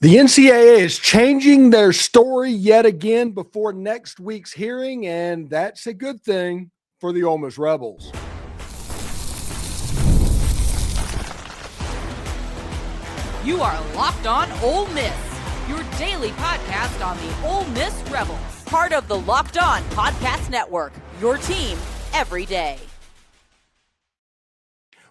The NCAA is changing their story yet again before next week's hearing, and that's a good thing for the Ole Miss Rebels. You are Locked On Ole Miss, your daily podcast on the Ole Miss Rebels. Part of the Locked On Podcast Network, your team every day.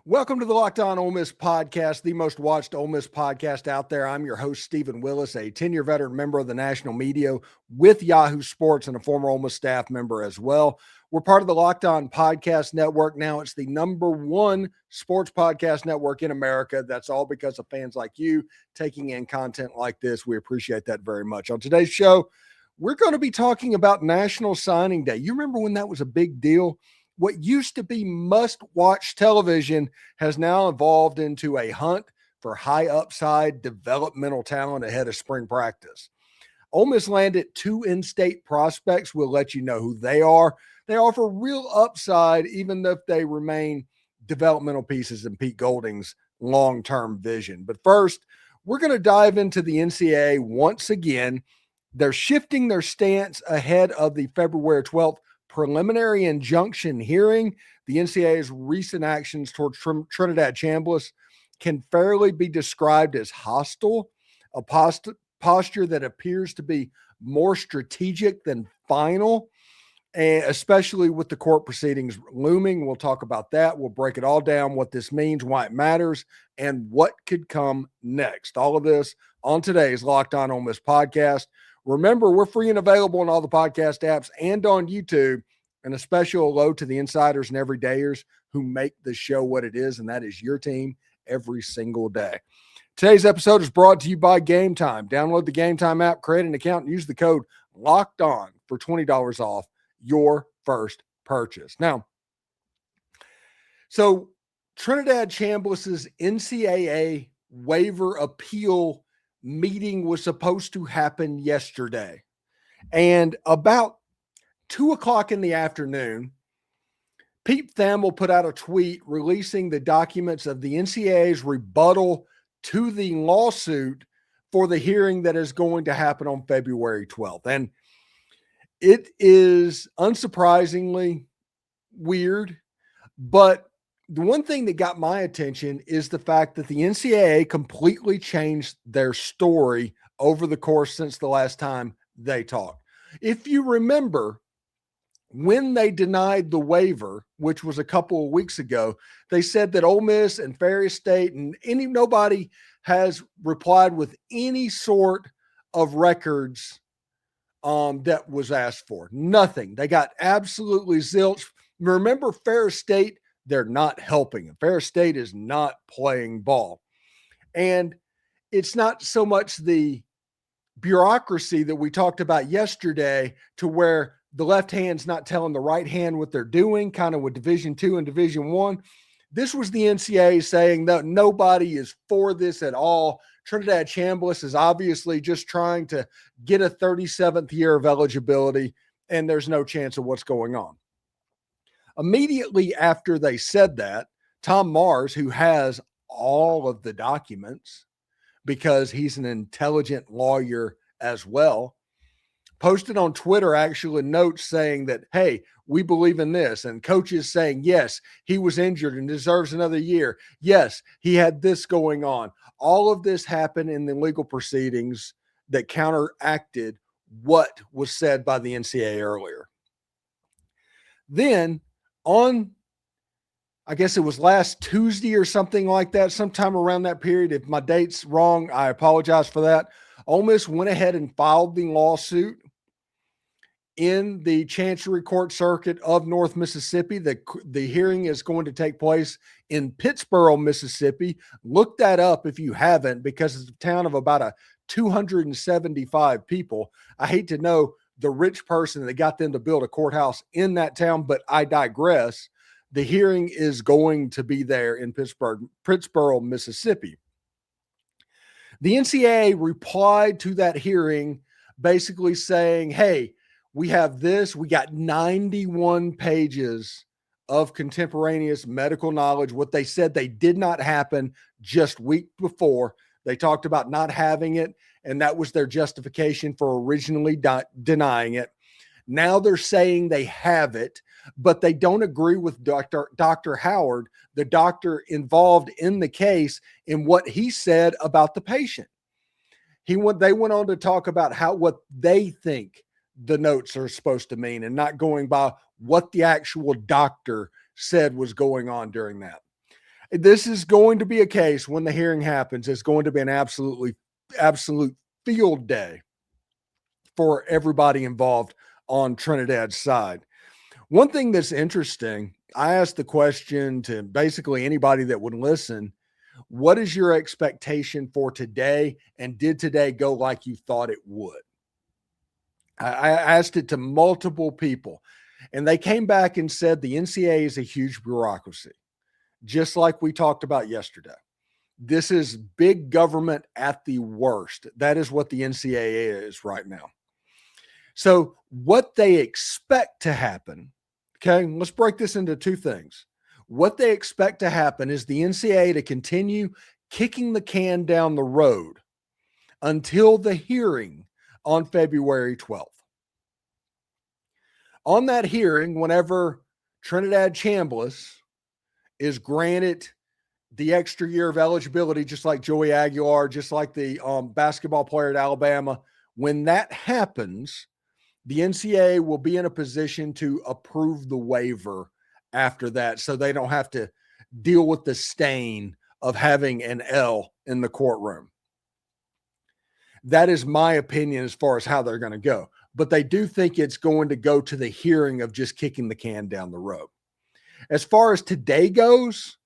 Welcome to the Locked On Ole Miss podcast, the most watched Ole Miss podcast out there. I'm your host, Steven Willis, a 10-year veteran member of the national media with Yahoo Sports and a former Ole Miss staff member as well. We're part of the Locked On Podcast Network. Now it's the #1 sports podcast network in America. That's all because of fans like you taking in content like this. We appreciate that very much. On today's show, we're going to be talking about National Signing Day. You remember when that was a big deal? What used to be must-watch television has now evolved into a hunt for high upside developmental talent ahead of spring practice. Ole Miss landed 2 in-state prospects. We'll let you know who they are. They offer real upside, even if they remain developmental pieces in Pete Golding's long-term vision. But first, we're going to dive into the NCAA once again. They're shifting their stance ahead of the February 12th preliminary injunction hearing. The NCAA's recent actions towards Trinidad Chambliss can fairly be described as hostile, a posture that appears to be more strategic than final, and especially with the court proceedings looming. We'll talk about that. We'll break it all down, what this means, why it matters, and what could come next. All of this on today's Locked On Ole Miss podcast. Remember, we're free and available on all the podcast apps and on YouTube, and a special hello to the insiders and everydayers who make the show what it is, and that is your team every single day. Today's episode is brought to you by Game Time. Download the Game Time app, create an account, and use the code LOCKED ON for $20 off your first purchase. Now, so Trinidad Chambliss's NCAA waiver appeal meeting was supposed to happen yesterday. And about 2:00 in the afternoon, Pete Thamel put out a tweet releasing the documents of the NCAA's rebuttal to the lawsuit for the hearing that is going to happen on February 12th. And it is unsurprisingly weird, but the one thing that got my attention is the fact that the NCAA completely changed their story over the course since the last time they talked. If you remember, when they denied the waiver, which was a couple of weeks ago, they said that Ole Miss and Ferry State and nobody has replied with any sort of records that was asked for. Nothing. They got absolutely zilch. Remember, Ferry State, they're not helping. Ferris State is not playing ball. And it's not so much the bureaucracy that we talked about yesterday to where the left hand's not telling the right hand what they're doing, kind of with Division II and Division I. This was the NCAA saying that nobody is for this at all. Trinidad Chambliss is obviously just trying to get a 37th year of eligibility, and there's no chance of what's going on. Immediately after they said that, Tom Mars, who has all of the documents because he's an intelligent lawyer as well, posted on Twitter actually notes saying that, hey, we believe in this. And coaches saying, yes, he was injured and deserves another year. Yes, he had this going on. All of this happened in the legal proceedings that counteracted what was said by the NCAA earlier. Then, on, I guess it was last Tuesday or something like that, sometime around that period. If my date's wrong, I apologize for that. Ole Miss went ahead and filed the lawsuit in the Chancery Court Circuit of North Mississippi. The hearing is going to take place in Pittsboro, Mississippi. Look that up if you haven't, because it's a town of about 275 people. I hate to know the rich person that got them to build a courthouse in that town, but I digress. The hearing is going to be there in Pittsboro, Mississippi. The NCAA replied to that hearing basically saying, hey, we have this. We got 91 pages of contemporaneous medical knowledge. What they said they did not happen just week before. They talked about not having it, and that was their justification for originally denying it. Now they're saying they have it, but they don't agree with Dr. Howard, the doctor involved in the case, in what he said about the patient. They went on to talk about what they think the notes are supposed to mean, and not going by what the actual doctor said was going on during that. This is going to be a case when the hearing happens. It's going to be an absolute field day for everybody involved on Trinidad's side. One thing that's interesting, I asked the question to basically anybody that would listen, what is your expectation for today? And did today go like you thought it would? I asked it to multiple people, and they came back and said the NCAA is a huge bureaucracy, just like we talked about yesterday. This is big government at the worst. That is what the NCAA is right now. So what they expect to happen, okay, let's break this into two things. What they expect to happen is the NCAA to continue kicking the can down the road until the hearing on February 12th. On that hearing, whenever Trinidad Chambliss is granted the extra year of eligibility, just like Joey Aguilar, just like the basketball player at Alabama, when that happens, the NCAA will be in a position to approve the waiver after that, so they don't have to deal with the stain of having an L in the courtroom. That is my opinion as far as how they're going to go. But they do think it's going to go to the hearing of just kicking the can down the road. As far as today goes,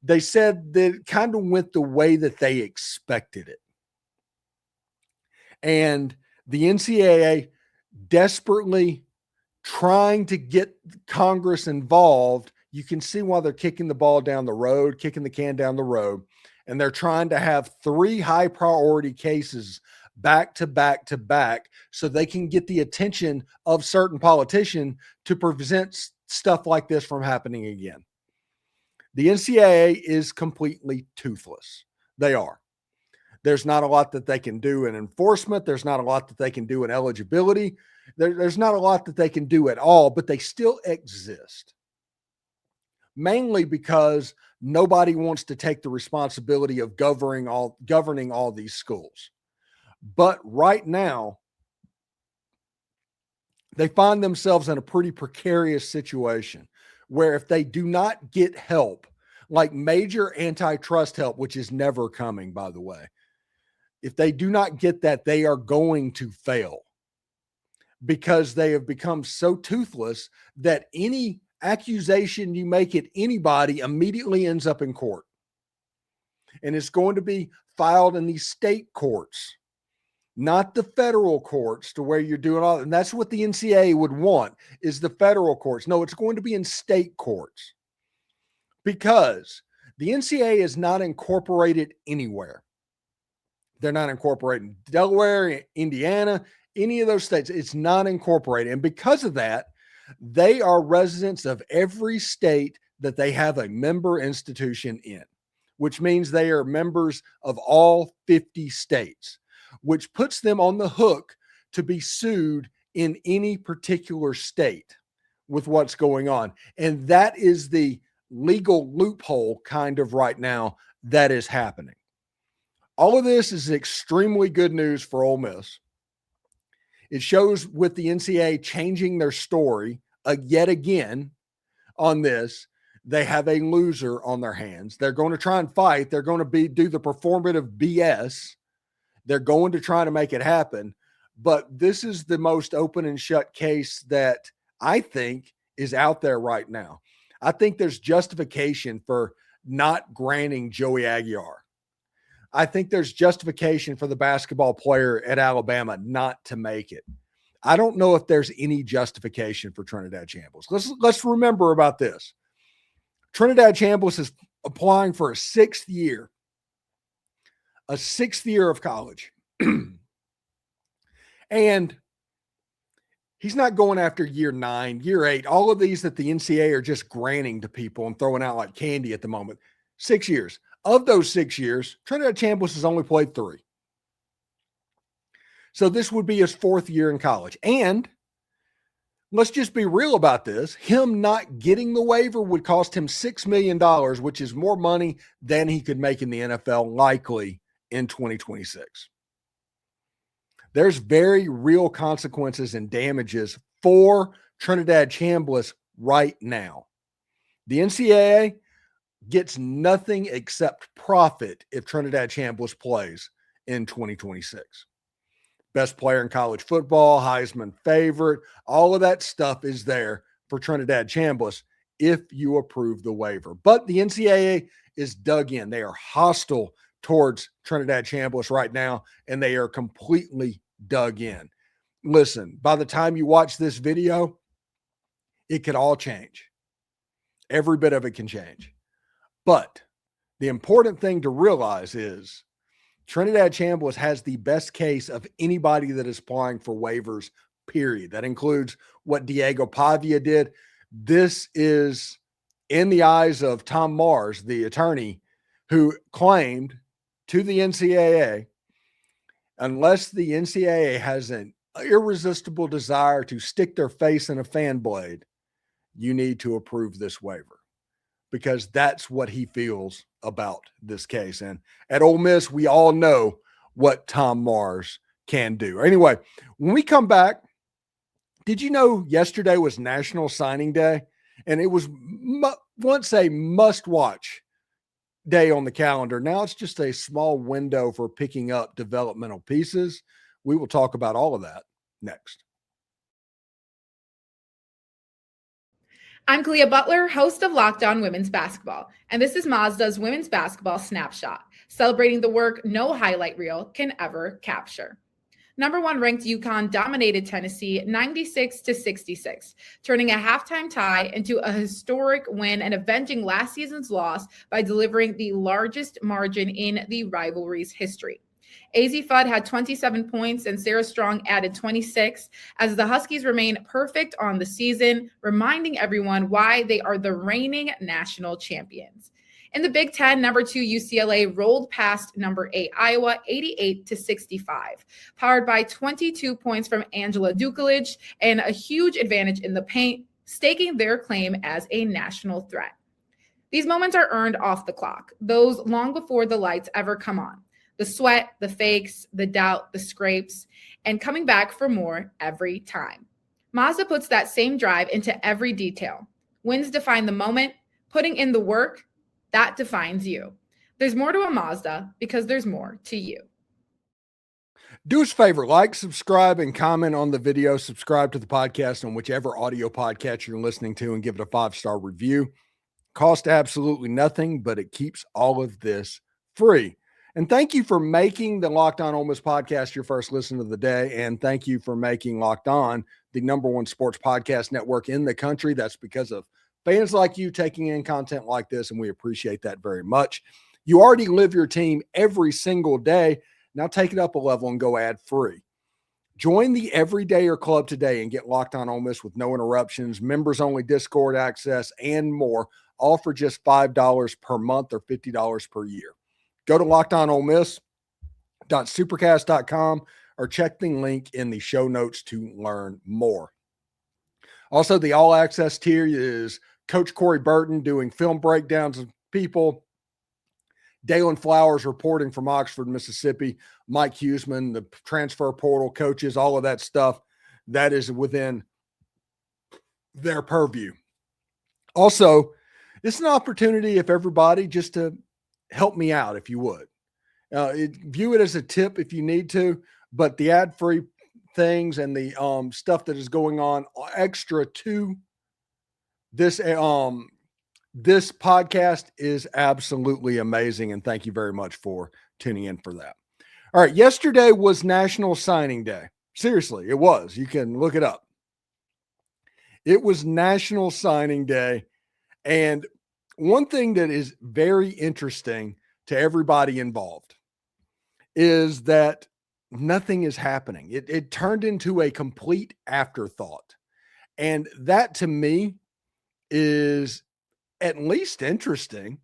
they said that it kind of went the way that they expected it. And the NCAA desperately trying to get Congress involved. You can see why they're kicking the ball down the road, kicking the can down the road. And they're trying to have 3 high priority cases back to back to back so they can get the attention of certain politicians to prevent stuff like this from happening again. The NCAA is completely toothless. They are. There's not a lot that they can do in enforcement. There's not a lot that they can do in eligibility. There's not a lot that they can do at all, but they still exist. Mainly because nobody wants to take the responsibility of governing all these schools. But right now, they find themselves in a pretty precarious situation where if they do not get help, like major antitrust help, which is never coming, by the way, if they do not get that, they are going to fail because they have become so toothless that any accusation you make at anybody immediately ends up in court. And it's going to be filed in these state courts, not the federal courts, to where you're doing all. And that's what the NCAA would want, is the federal courts. No, it's going to be in state courts because the NCAA is not incorporated anywhere. They're not incorporated in Delaware, Indiana, any of those states. It's not incorporated. And because of that, they are residents of every state that they have a member institution in, which means they are members of all 50 states, which puts them on the hook to be sued in any particular state with what's going on. And that is the legal loophole kind of right now that is happening. All of this is extremely good news for Ole Miss. It shows with the NCAA changing their story yet again on this. They have a loser on their hands. They're going to try and fight. They're going to do the performative BS. They're going to try to make it happen. But this is the most open and shut case that I think is out there right now. I think there's justification for not granting Joey Aguilar. I think there's justification for the basketball player at Alabama not to make it. I don't know if there's any justification for Trinidad Chambliss. Let's remember about this. Trinidad Chambliss is applying for a 6th year of college. And he's not going after year 9, year 8, all of these that the NCAA are just granting to people and throwing out like candy at the moment. 6 years. Of those 6 years, Trinidad Chambliss has only played 3. So this would be his 4th year in college. And let's just be real about this. Him not getting the waiver would cost him $6 million, which is more money than he could make in the NFL likely in 2026. There's very real consequences and damages for Trinidad Chambliss right now. The NCAA gets nothing except profit if Trinidad Chambliss plays in 2026. Best player in college football, Heisman favorite, all of that stuff is there for Trinidad Chambliss if you approve the waiver. But the NCAA is dug in. They are hostile towards Trinidad Chambliss right now, and they are completely dug in. Listen, by the time you watch this video, it could all change. Every bit of it can change. But the important thing to realize is Trinidad Chambliss has the best case of anybody that is applying for waivers, period. That includes what Diego Pavia did. This is in the eyes of Tom Mars, the attorney, who claimed to the NCAA, unless the NCAA has an irresistible desire to stick their face in a fan blade, you need to approve this waiver, because that's what he feels about this case. And at Ole Miss, we all know what Tom Mars can do. Anyway, when we come back, did you know yesterday was National Signing Day? And it was once a must-watch day on the calendar. Now it's just a small window for picking up developmental pieces. We will talk about all of that next. I'm Kalia Butler, host of Locked On Women's Basketball, and this is Mazda's Women's Basketball Snapshot, celebrating the work no highlight reel can ever capture. Number 1 ranked UConn dominated Tennessee 96-66, turning a halftime tie into a historic win and avenging last season's loss by delivering the largest margin in the rivalry's history. AZ Fudd had 27 points and Sarah Strong added 26 as the Huskies remain perfect on the season, reminding everyone why they are the reigning national champions. In the Big Ten, number 2 UCLA rolled past number 8 Iowa 88-65, powered by 22 points from Angela Dukelich and a huge advantage in the paint, staking their claim as a national threat. These moments are earned off the clock, those long before the lights ever come on. The sweat, the fakes, the doubt, the scrapes, and coming back for more every time. Mazda puts that same drive into every detail. Wins define the moment, putting in the work, that defines you. There's more to a Mazda because there's more to you. Do us a favor, like, subscribe, and comment on the video. Subscribe to the podcast on whichever audio podcast you're listening to and give it a 5-star review. Cost absolutely nothing, but it keeps all of this free. And thank you for making the Locked On Ole Miss podcast your first listen of the day. And thank you for making Locked On the number 1 sports podcast network in the country. That's because of fans like you taking in content like this, and we appreciate that very much. You already live your team every single day. Now take it up a level and go ad free. Join the Everydayer Club today and get Locked On Ole Miss with no interruptions, members-only Discord access, and more, all for just $5 per month or $50 per year. Go to lockedonolemess.supercast.com or check the link in the show notes to learn more. Also, the all access tier is Coach Corey Burton doing film breakdowns of people, Dalen Flowers reporting from Oxford, Mississippi, Mike Huseman, the transfer portal coaches, all of that stuff that is within their purview. Also, it's an opportunity if everybody just to help me out if you would. View it as a tip if you need to, but the ad-free things and the stuff that is going on extra to this this podcast is absolutely amazing, and thank you very much for tuning in for that. All right, yesterday was National Signing Day. Seriously, it was. You can look it up. It was National Signing Day, and one thing that is very interesting to everybody involved is that nothing is happening. It turned into a complete afterthought. And that to me is at least interesting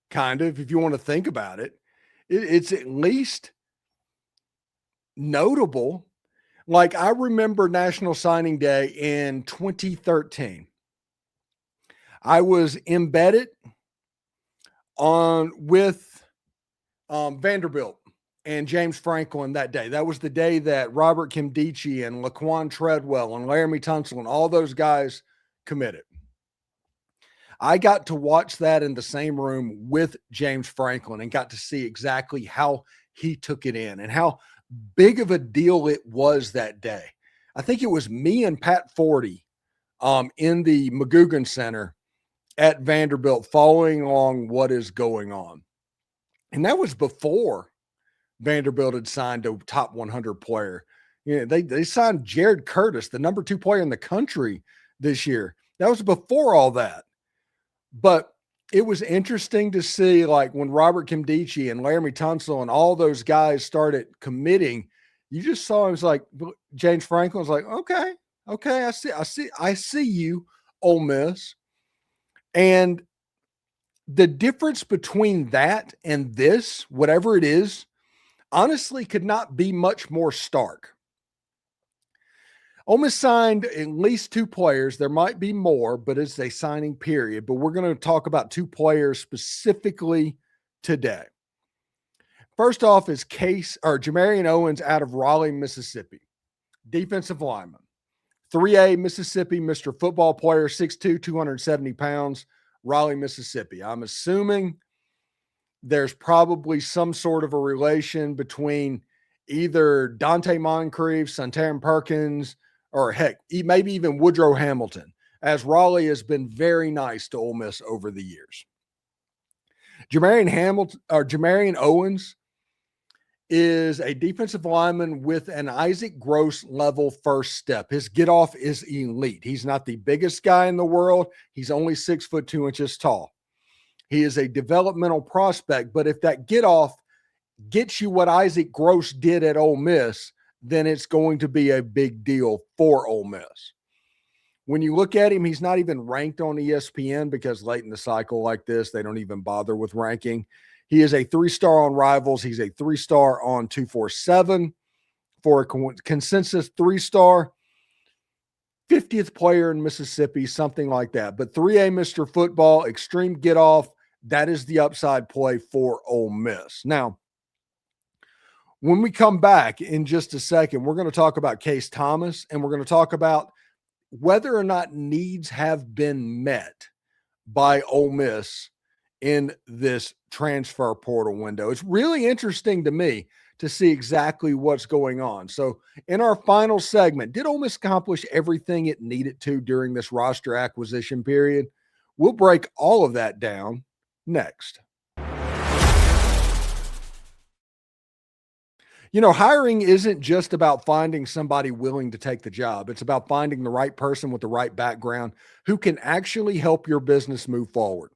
kind of, if you want to think about it. It's at least notable. Like, I remember National Signing Day in 2013. I was embedded with Vanderbilt and James Franklin that day. That was the day that Robert Kimdichie and Laquan Treadwell and Laramie Tunsil and all those guys committed. I got to watch that in the same room with James Franklin and got to see exactly how he took it in and how big of a deal it was that day. I think it was me and Pat Forty in the McGugan Center at Vanderbilt following along what is going on. And that was before Vanderbilt had signed a top 100 player. You know, they signed Jared Curtis, the number 2 player in the country this year. That was before all that. But it was interesting to see, like, when Robert Kimdichie and Laramie Tunsil and all those guys started committing, you just saw him, was like, James Franklin was like, okay, I see you, Ole Miss. And the difference between that and this, whatever it is, honestly could not be much more stark. Ole Miss signed at least 2 players. There might be more, but it's a signing period. But we're going to talk about 2 players specifically today. First off is Jamarion Owens out of Raleigh, Mississippi. Defensive lineman. 3A Mississippi, Mr. Football player, 6'2", 270 pounds, Raleigh, Mississippi. I'm assuming there's probably some sort of a relation between either Dante Moncrief, Santarum Perkins, or heck, maybe even Woodrow Hamilton, as Raleigh has been very nice to Ole Miss over the years. Jamarion Owens is a defensive lineman with an Isaac Gross level first step. His get off is elite. He's not the biggest guy in the world. He's only 6'2" tall. He is a developmental prospect, but if that get off gets you what Isaac Gross did at Ole Miss, then it's going to be a big deal for Ole Miss. When you look at him, he's not even ranked on ESPN because late in the cycle like this, they don't even bother with ranking. He is a 3-star on Rivals. He's a 3-star on 247 for a consensus 3-star, 50th player in Mississippi, something like that. But 3A Mr. Football, extreme get off, that is the upside play for Ole Miss. Now, when we come back in just a second, we're going to talk about Case Thomas, and we're going to talk about whether or not needs have been met by Ole Miss in this transfer portal window. It's really interesting to me to see exactly what's going on. So in our final segment, did Ole Miss accomplish everything it needed to during this roster acquisition period? We'll break all of that down next. You know, hiring isn't just about finding somebody willing to take the job. It's about finding the right person with the right background who can actually help your business move forward.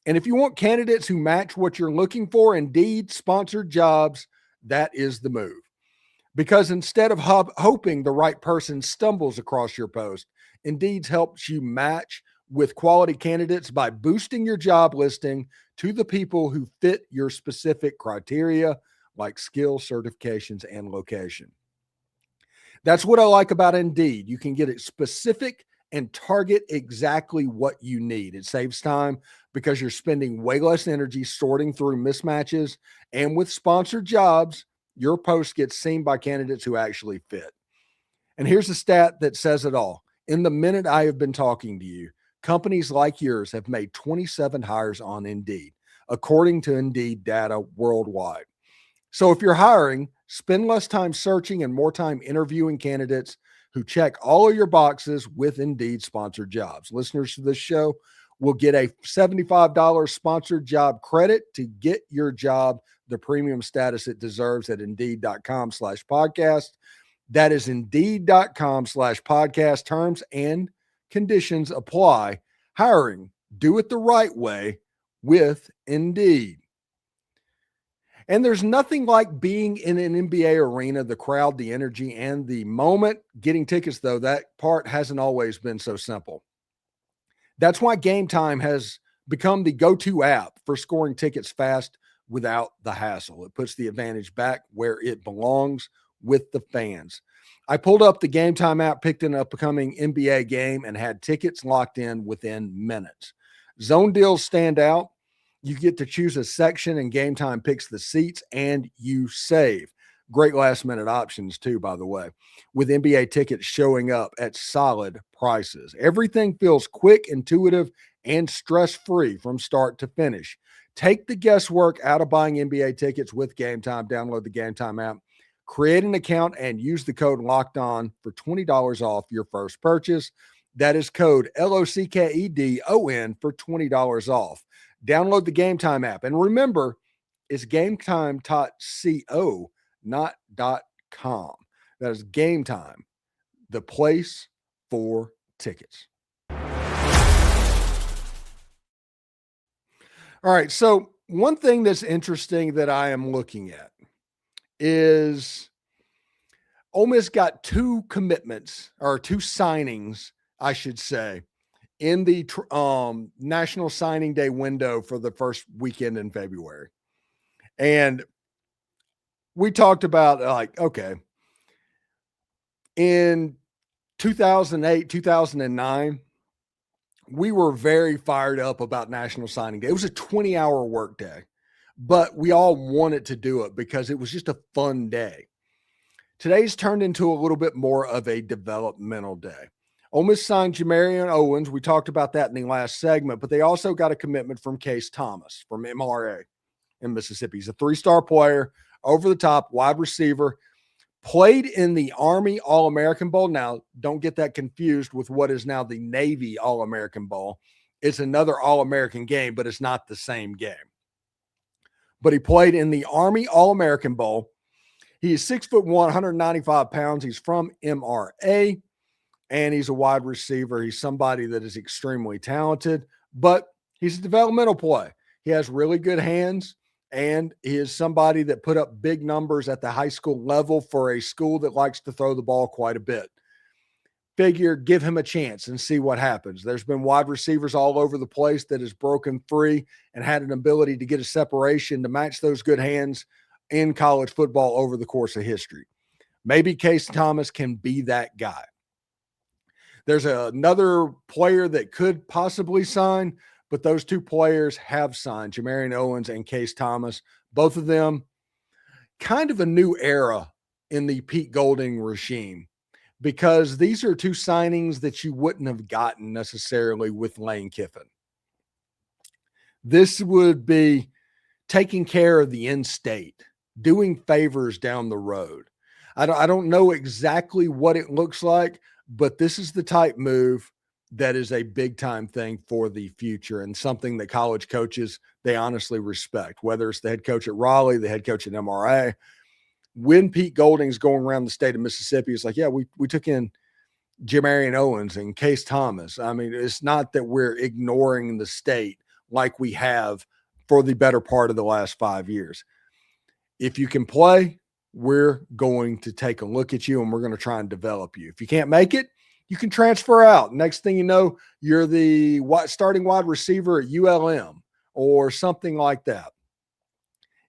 And if you want candidates who match what you're looking for, Indeed sponsored jobs, that is the move. Because instead of hoping the right person stumbles across your post, Indeed helps you match with quality candidates by boosting your job listing to the people who fit your specific criteria, like skill, certifications, and location. That's what I like about Indeed. You can get it specific and target exactly what you need. It saves time because you're spending way less energy sorting through mismatches. And with sponsored jobs, your post gets seen by candidates who actually fit. And here's a stat that says it all. In the minute I have been talking to you, companies like yours have made 27 hires on Indeed, according to Indeed data worldwide. So if you're hiring, spend less time searching and more time interviewing candidates who check all of your boxes with Indeed sponsored jobs. Listeners to this show will get a $75 sponsored job credit to get your job the premium status it deserves at Indeed.com/podcast. That is Indeed.com/podcast. Terms and conditions apply. Hiring, do it the right way with Indeed. And there's nothing like being in an NBA arena, the crowd, the energy, and the moment. Getting tickets, though, that part hasn't always been so simple. That's why Game Time has become the go-to app for scoring tickets fast without the hassle. It puts the advantage back where it belongs, with the fans. I pulled up the Game Time app, picked an upcoming NBA game, and had tickets locked in within minutes. Zone deals stand out. You get to choose a section, and Game Time picks the seats, and you save. Great last-minute options, too, by the way, with NBA tickets showing up at solid prices. Everything feels quick, intuitive, and stress-free from start to finish. Take the guesswork out of buying NBA tickets with Game Time. Download the Game Time app. Create an account and use the code LOCKEDON for $20 off your first purchase. That is code LOCKEDON for $20 off. Download the Game Time app. And remember, it's gametime.co, not .com. That is Game Time, the place for tickets. All right, so one thing that's interesting that I am looking at is Ole Miss got two commitments, or two signings, I should say, in the National Signing Day window for the first weekend in February. And we talked about, like, okay, in 2008, 2009, we were very fired up about National Signing Day. It was a 20-hour work day, but we all wanted to do it because it was just a fun day. Today's turned into a little bit more of a developmental day. Ole Miss signed Jamarion Owens. We talked about that in the last segment, but they also got a commitment from Case Thomas from MRA in Mississippi. He's a three-star player, over the top, wide receiver, played in the Army All-American Bowl. Now, don't get that confused with what is now the Navy All-American Bowl. It's another All-American game, but it's not the same game. But he played in the Army All-American Bowl. He is 6'1", 195 pounds. He's from MRA, and he's a wide receiver. He's somebody that is extremely talented, but he's a developmental play. He has really good hands, and he is somebody that put up big numbers at the high school level for a school that likes to throw the ball quite a bit. Figure, give him a chance and see what happens. There's been wide receivers all over the place that has broken free and had an ability to get a separation to match those good hands in college football over the course of history. Maybe Case Thomas can be that guy. There's another player that could possibly sign, but those two players have signed, Jamarion Owens and Case Thomas. Both of them kind of a new era in the Pete Golding regime, because these are two signings that you wouldn't have gotten necessarily with Lane Kiffin. This would be taking care of the in-state, doing favors down the road. I don't know exactly what it looks like, but this is the type move that is a big-time thing for the future and something that college coaches, they honestly respect, whether it's the head coach at Raleigh, the head coach at MRA. When Pete Golding's going around the state of Mississippi, it's like, yeah, we took in Jamarion Owens and Case Thomas. I mean, it's not that we're ignoring the state like we have for the better part of the last 5 years. If you can play, we're going to take a look at you and we're going to try and develop you. If you can't make it, you can transfer out. Next thing you know, you're the starting wide receiver at ULM or something like that.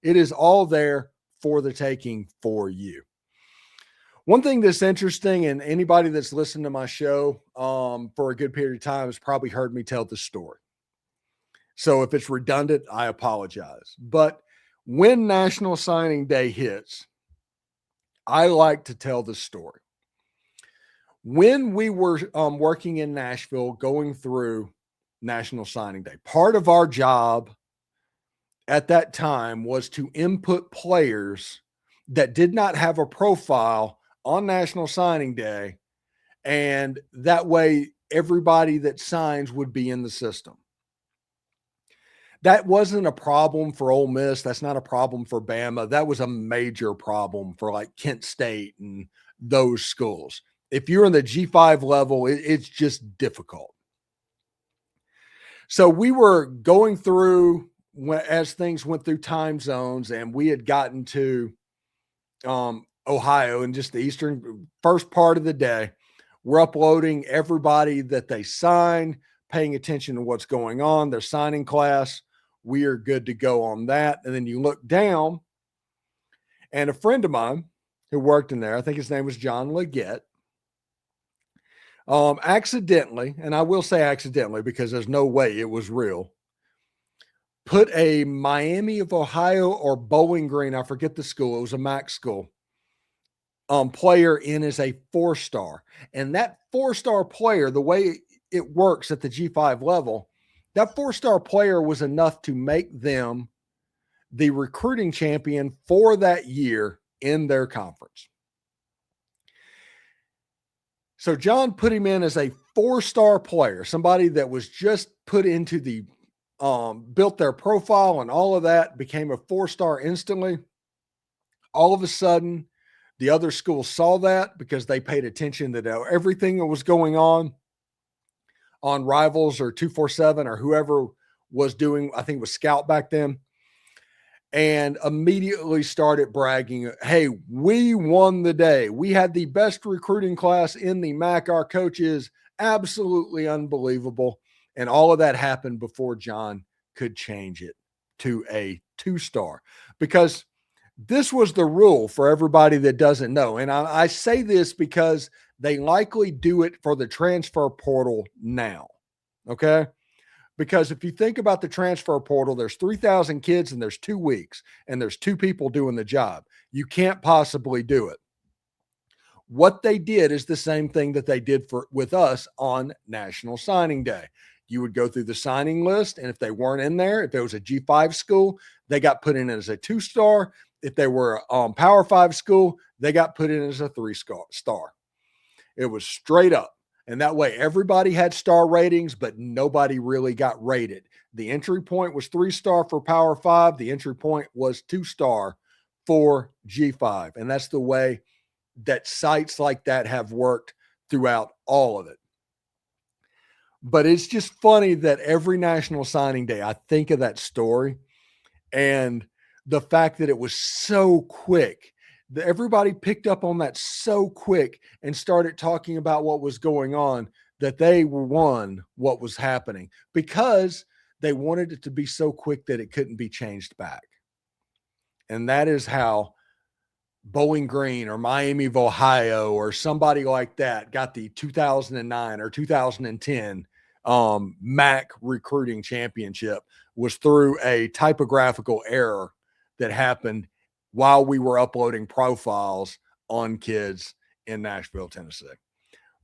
It is all there for the taking for you. One thing that's interesting, and anybody that's listened to my show for a good period of time has probably heard me tell this story. So if it's redundant, I apologize. But when National Signing Day hits, I like to tell the story. When we were working in Nashville, going through National Signing Day, part of our job at that time was to input players that did not have a profile on National Signing Day, and that way everybody that signs would be in the system. That wasn't a problem for Ole Miss. That's not a problem for Bama. That was a major problem for like Kent State and those schools. If you're in the G5 level, it's just difficult. So we were going through as things went through time zones, and we had gotten to Ohio and just the eastern first part of the day. We're uploading everybody that they signed, paying attention to what's going on. Their signing class, we are good to go on that. And then you look down, and a friend of mine who worked in there, I think his name was John Leggett, accidentally, and I will say accidentally because there's no way it was real, put a Miami of Ohio or Bowling Green, I forget the school, it was a MAC school, player in as a 4-star. And that 4-star player, the way it works at the G5 level, that 4-star player was enough to make them the recruiting champion for that year in their conference. So John put him in as a 4-star player, somebody that was just put into the, built their profile and all of that, became a 4-star instantly. All of a sudden, the other schools saw that because they paid attention to everything that was going on Rivals or 247 or whoever was doing, I think it was Scout back then, and immediately started bragging, hey, we won the day. We had the best recruiting class in the MAC. Our coach is absolutely unbelievable. And all of that happened before John could change it to a 2-star, because this was the rule for everybody that doesn't know. And I say this because they likely do it for the transfer portal now. Okay. Because if you think about the transfer portal, there's 3,000 kids and there's 2 weeks and there's 2 people doing the job. You can't possibly do it. What they did is the same thing that they did with us on National Signing Day. You would go through the signing list, and if they weren't in there, if it was a G5 school, they got put in as a 2-star. If they were Power 5 school, they got put in as a 3-star. It was straight up. And that way everybody had star ratings, but nobody really got rated. The entry point was 3-star for Power 5. The entry point was 2-star for G5. And that's the way that sites like that have worked throughout all of it. But it's just funny that every National Signing Day, I think of that story and the fact that it was so quick. Everybody picked up on that so quick and started talking about what was going on, that they won what was happening because they wanted it to be so quick that it couldn't be changed back. And that is how Bowling Green or Miami of Ohio or somebody like that got the 2009 or 2010 MAC recruiting championship, was through a typographical error that happened while we were uploading profiles on kids in Nashville, Tennessee.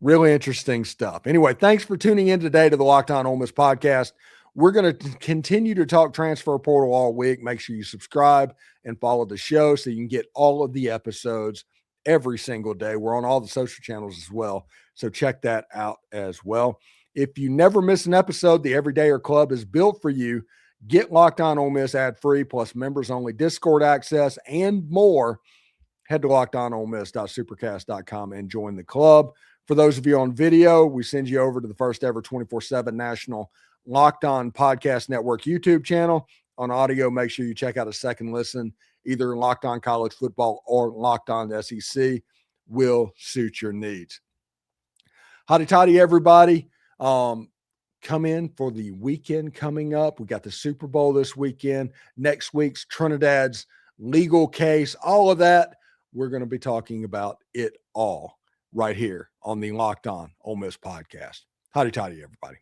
Really interesting stuff. Anyway, thanks for tuning in today to the Locked On Ole Miss podcast. We're going to continue to talk transfer portal all week. Make sure you subscribe and follow the show so you can get all of the episodes every single day. We're on all the social channels as well, so check that out as well. If you never miss an episode, the Everydayer Club is built for you. Get Locked On Ole Miss ad-free, plus members-only Discord access and more. Head to lockedonolemess.supercast.com and join the club. For those of you on video, we send you over to the first ever 24/7 national Locked On Podcast Network YouTube channel. On audio, make sure you check out a second listen, either Locked On College Football or Locked On SEC. Will suit your needs. Hotty toddy, everybody. Come in for the weekend coming up. We got the Super Bowl this weekend. Next week's Trinidad's legal case, all of that. We're going to be talking about it all right here on the Locked On Ole Miss podcast. Hotty toddy, everybody.